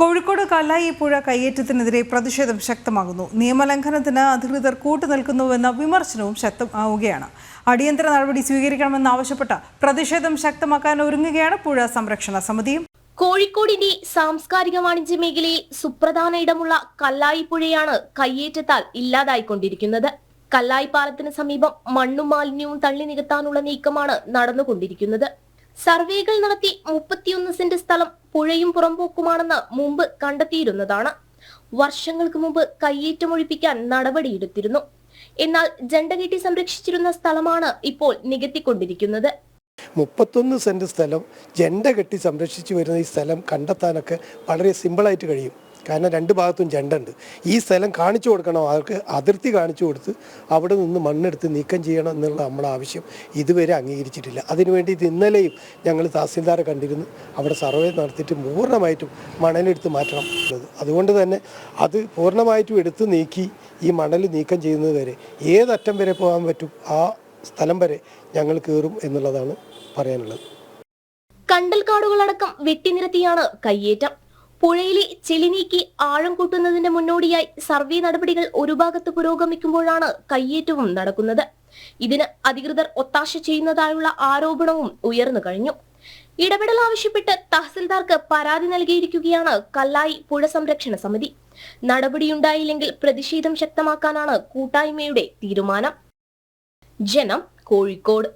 കോഴിക്കോട് കല്ലായി പുഴ കയ്യേറ്റത്തിനെതിരെ പ്രതിഷേധം ശക്തമാകുന്നു. നിയമലംഘനത്തിന് അധികൃതർ കൂട്ടുനിൽക്കുന്നുവെന്ന വിമർശനവും ശക്തമാവുകയാണ്. അടിയന്തര നടപടി സ്വീകരിക്കണമെന്നാവശ്യപ്പെട്ട് പ്രതിഷേധം ശക്തമാക്കാൻ ഒരുങ്ങുകയാണ് പുഴ സംരക്ഷണ സമിതിയും. കോഴിക്കോടിന്റെ സാംസ്കാരിക വാണിജ്യ മേഖലയിൽ സുപ്രധാന ഇടമുള്ള കല്ലായി പുഴയാണ് കയ്യേറ്റത്താൽ ഇല്ലാതായിക്കൊണ്ടിരിക്കുന്നത്. കല്ലായി പാലത്തിന് സമീപം മണ്ണും മാലിന്യവും തള്ളി നികത്താനുള്ള നീക്കമാണ് നടന്നുകൊണ്ടിരിക്കുന്നത്. സർവേകൾ നടത്തി 31 സെന്റ് സ്ഥലം പുഴയും പുറംപോക്കുമാണെന്ന് മുമ്പ് കണ്ടെത്തിയിരുന്നതാണ്. വർഷങ്ങൾക്ക് മുമ്പ് കയ്യേറ്റമൊഴിപ്പിക്കാൻ നടപടിയെടുത്തിരുന്നു. എന്നാൽ ജണ്ട കെട്ടി സംരക്ഷിച്ചിരുന്ന സ്ഥലമാണ് ഇപ്പോൾ നികത്തിക്കൊണ്ടിരിക്കുന്നത്. 31 സെന്റ് സ്ഥലം ജണ്ട കെട്ടി സംരക്ഷിച്ചു വരുന്ന ഈ സ്ഥലം കണ്ടെത്താനൊക്കെ വളരെ സിമ്പിളായിട്ട് കഴിയും. കാരണം രണ്ട് ഭാഗത്തും ജണ്ടുണ്ട്. ഈ സ്ഥലം കാണിച്ചു കൊടുക്കണം, അവർക്ക് അതിർത്തി കാണിച്ചു കൊടുത്ത് അവിടെ നിന്ന് മണ്ണെടുത്ത് നീക്കം ചെയ്യണം എന്നുള്ള നമ്മുടെ ആവശ്യം ഇതുവരെ അംഗീകരിച്ചിട്ടില്ല. അതിനുവേണ്ടി ഇന്നലെയും ഞങ്ങൾ തഹസിൽദാരെ കണ്ടിരുന്നു. അവിടെ സർവേ നടത്തിയിട്ട് പൂർണ്ണമായിട്ടും മണലെടുത്ത് മാറ്റണം. അതുകൊണ്ട് തന്നെ അത് പൂർണ്ണമായിട്ടും എടുത്ത് നീക്കി ഈ മണൽ നീക്കം ചെയ്യുന്നത് വരെ ഏതറ്റം വരെ പോകാൻ പറ്റും ആ സ്ഥലം വരെ ഞങ്ങൾ കയറും എന്നുള്ളതാണ് പറയാനുള്ളത്. കണ്ടൽക്കാടുകളടക്കം വെട്ടിനിരത്തിയാണ് കയ്യേറ്റം. പുഴയിലെ ചെളി നീക്കി ആഴം കൂട്ടുന്നതിന്റെ മുന്നോടിയായി സർവേ നടപടികൾ ഒരു ഭാഗത്ത് പുരോഗമിക്കുമ്പോഴാണ് കയ്യേറ്റവും നടക്കുന്നത്. ഇതിന് അധികൃതർ ഒത്താശ ചെയ്യുന്നതായുള്ള ആരോപണവും ഉയർന്നു കഴിഞ്ഞു. ഇടപെടൽ ആവശ്യപ്പെട്ട് തഹസിൽദാർക്ക് പരാതി നൽകിയിരിക്കുകയാണ് കല്ലായി പുഴ സംരക്ഷണ സമിതി. നടപടിയുണ്ടായില്ലെങ്കിൽ പ്രതിഷേധം ശക്തമാക്കാനാണ് കൂട്ടായ്മയുടെ തീരുമാനം. ജനം, കോഴിക്കോട്.